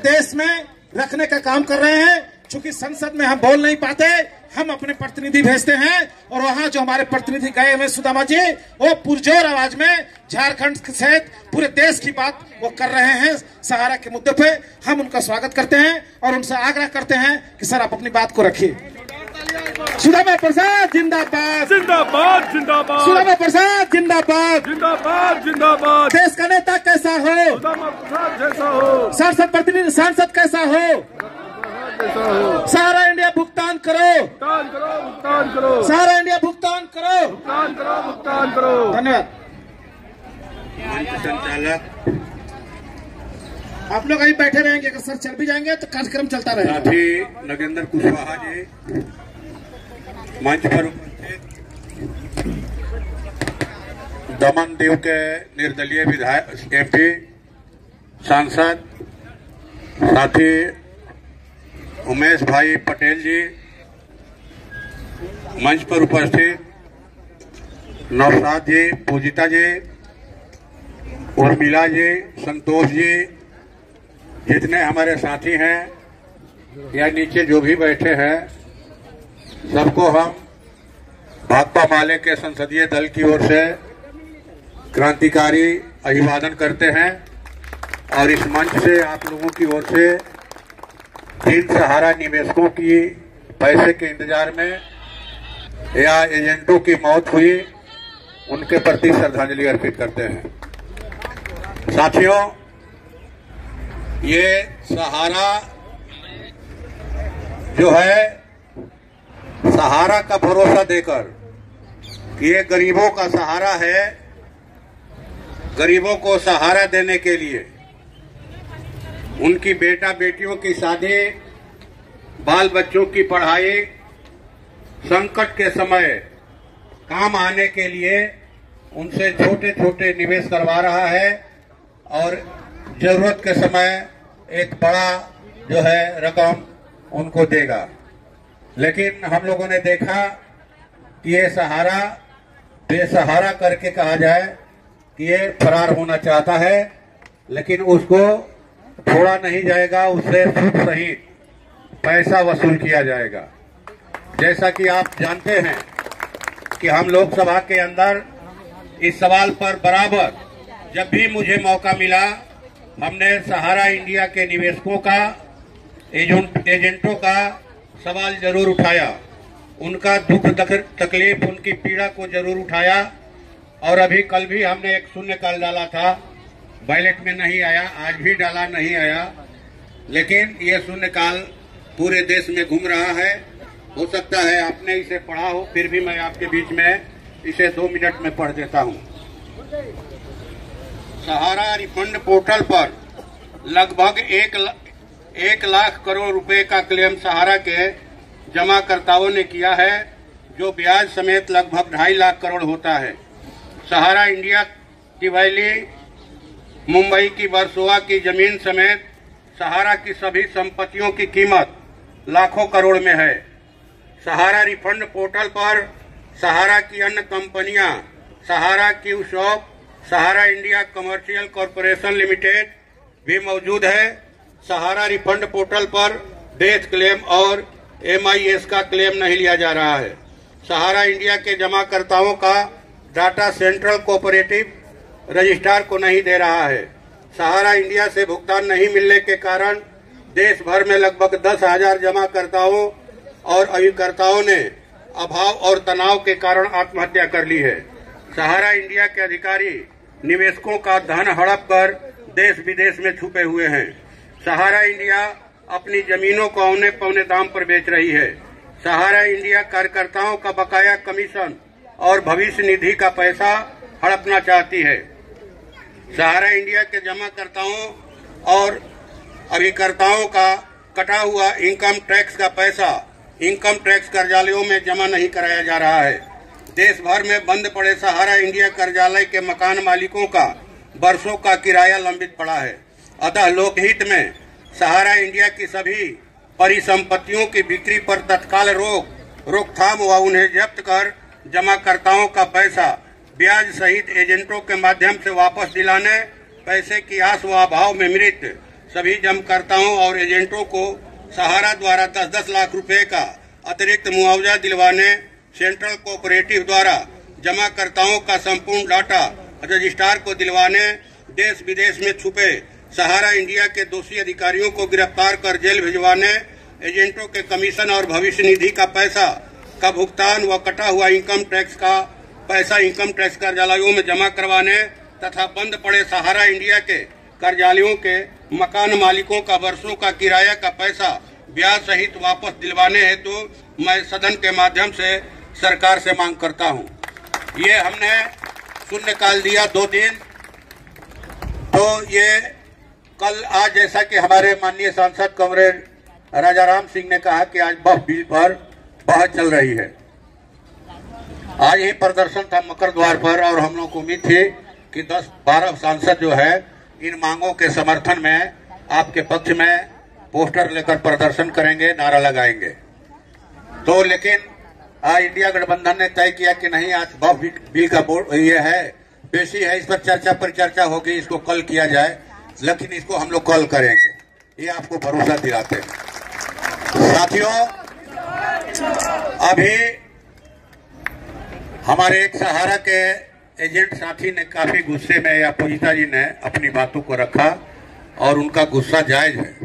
देश में रखने का काम कर रहे हैं। चूंकि संसद में हम बोल नहीं पाते, हम अपने प्रतिनिधि भेजते हैं और वहां जो हमारे प्रतिनिधि गए हुए सुदामा जी, वो पुरजोर आवाज में झारखंड सहित पूरे देश की बात वो कर रहे हैं सहारा के मुद्दे पे। हम उनका स्वागत करते हैं और उनसे आग्रह करते हैं कि सर आप अपनी बात को रखिए। सुदामा प्रसाद जिंदाबाद, जिंदाबाद, जिंदाबाद। सुदामा प्रसाद जिंदाबाद, जिंदाबाद, जिंदाबाद। देश का नेता कैसा हो, सुदामा प्रसाद जैसा हो। सांसद प्रतिनिधि सांसद कैसा हो, सारा इंडिया भुगतान करो, भुगतान करो, भुगतान करो। सारा इंडिया भुगतान करो, भुगतान करो, भुगतान करो। धन्यवाद। मंच संचालक आप लोग अभी बैठे रहेंगे, अगर सर चल भी जाएंगे तो कार्यक्रम चलता रहेगा। साथी नगेंद्र कुशवाहा जी मंच पर उपस्थित, दमन दीव के निर्दलीय विधायक एमपी सांसद साथी उमेश भाई पटेल जी, मंच पर उपस्थित नौशाद जी, पूजिता जी, उर्मिला जी, संतोष जी, जितने हमारे साथी हैं या नीचे जो भी बैठे हैं, सबको हम भाकपा माले के संसदीय दल की ओर से क्रांतिकारी अभिवादन करते हैं। और इस मंच से आप लोगों की ओर से जिन सहारा निवेशकों की पैसे के इंतजार में या एजेंटों की मौत हुई, उनके प्रति श्रद्धांजलि अर्पित करते हैं। साथियों, ये सहारा जो है, सहारा का भरोसा देकर, ये गरीबों का सहारा है। गरीबों को सहारा देने के लिए उनकी बेटा बेटियों की शादी, बाल बच्चों की पढ़ाई, संकट के समय काम आने के लिए उनसे छोटे छोटे निवेश करवा रहा है और जरूरत के समय एक बड़ा जो है रकम उनको देगा। लेकिन हम लोगों ने देखा कि ये सहारा बेसहारा करके कहा जाए कि ये फरार होना चाहता है, लेकिन उसको छोड़ा नहीं जाएगा, उससे सूद सहित पैसा वसूल किया जाएगा। जैसा कि आप जानते हैं कि हम लोकसभा के अंदर इस सवाल पर बराबर जब भी मुझे मौका मिला, हमने सहारा इंडिया के निवेशकों का, एजेंटों का सवाल जरूर उठाया, उनका दुख तकलीफ, उनकी पीड़ा को जरूर उठाया। और अभी कल भी हमने एक शून्यकाल डाला था, बैलेट में नहीं आया, आज भी डाला नहीं आया, लेकिन ये शून्यकाल पूरे देश में घूम रहा है। हो सकता है आपने इसे पढ़ा हो, फिर भी मैं आपके बीच में इसे 2 मिनट में पढ़ देता हूँ। सहारा रिफंड पोर्टल पर लगभग 1 लाख करोड़ रुपए का क्लेम सहारा के जमाकर्ताओं ने किया है, जो ब्याज समेत लगभग 2.5 लाख करोड़ होता है। सहारा इंडिया की वैली, मुंबई की वर्सोवा की जमीन समेत सहारा की सभी संपत्तियों की कीमत लाखों करोड़ में है। सहारा रिफंड पोर्टल पर सहारा की अन्य कंपनियां, सहारा क्यू शॉप, सहारा इंडिया कमर्शियल कॉरपोरेशन लिमिटेड भी मौजूद है। सहारा रिफंड पोर्टल पर डेथ क्लेम और MIS का क्लेम नहीं लिया जा रहा है। सहारा इंडिया के जमाकर्ताओं का डाटा सेंट्रल कोऑपरेटिव रजिस्ट्रार को नहीं दे रहा है। सहारा इंडिया से भुगतान नहीं मिलने के कारण देश भर में लगभग 10,000 जमाकर्ताओं और अभिकर्ताओं ने अभाव और तनाव के कारण आत्महत्या कर ली है। सहारा इंडिया के अधिकारी निवेशकों का धन हड़प कर देश विदेश में छुपे हुए हैं। सहारा इंडिया अपनी जमीनों को औने पौने दाम पर बेच रही है। सहारा इंडिया कार्यकर्ताओं का बकाया कमीशन और भविष्य निधि का पैसा हड़पना चाहती है। सहारा इंडिया के जमाकर्ताओं और अभिकर्ताओं का कटा हुआ इनकम टैक्स का पैसा इनकम टैक्स कार्यालयों में जमा नहीं कराया जा रहा है। देश भर में बंद पड़े सहारा इंडिया कार्यालय के मकान मालिकों का वर्षों का किराया लंबित पड़ा है। अतः लोकहित में सहारा इंडिया की सभी परिसंपत्तियों की बिक्री पर तत्काल रोकथाम व उन्हें जब्त कर जमाकर्ताओं का पैसा ब्याज सहित एजेंटों के माध्यम से वापस दिलाने, पैसे की आस व अभाव में मृत सभी जमाकर्ताओं और एजेंटों को सहारा द्वारा 10-10 लाख रुपए का अतिरिक्त मुआवजा दिलवाने, सेंट्रल कोऑपरेटिव द्वारा जमाकर्ताओं का संपूर्ण डाटा रजिस्ट्रार को दिलवाने, देश विदेश में छुपे सहारा इंडिया के दोषी अधिकारियों को गिरफ्तार कर जेल भिजवाने, एजेंटों के कमीशन और भविष्य निधि का पैसा का भुगतान व कटा हुआ इनकम टैक्स का पैसा इनकम टैक्स कार्यालयों में जमा करवाने तथा बंद पड़े सहारा इंडिया के कार्यालयों के मकान मालिकों का वर्षों का किराया का पैसा ब्याज सहित वापस दिलवाने हेतु मैं सदन के माध्यम से सरकार से मांग करता हूं। ये हमने शून्यकाल दिया 2 दिन, तो ये कल आज जैसा कि हमारे माननीय सांसद कमरेड राजाराम सिंह ने कहा कि आज वक्फ बिल पर बहस चल रही है। आज ही प्रदर्शन था मकर द्वार पर और हम लोग को उम्मीद थी कि 10-12 सांसद जो है इन मांगों के समर्थन में आपके पक्ष में पोस्टर लेकर प्रदर्शन करेंगे, नारा लगाएंगे। तो लेकिन आज इंडिया गठबंधन ने तय किया कि नहीं, आज वक्फ बिल का बोर्ड ये है, पेशी है, इस पर चर्चा होगी, इसको कल किया जाए, लेकिन इसको हम लोग कल करेंगे, ये आपको भरोसा दिलाते हैं। साथियों, अभी हमारे एक सहारा के एजेंट साथी ने काफी गुस्से में, या पूजिता जी ने अपनी बातों को रखा और उनका गुस्सा जायज है।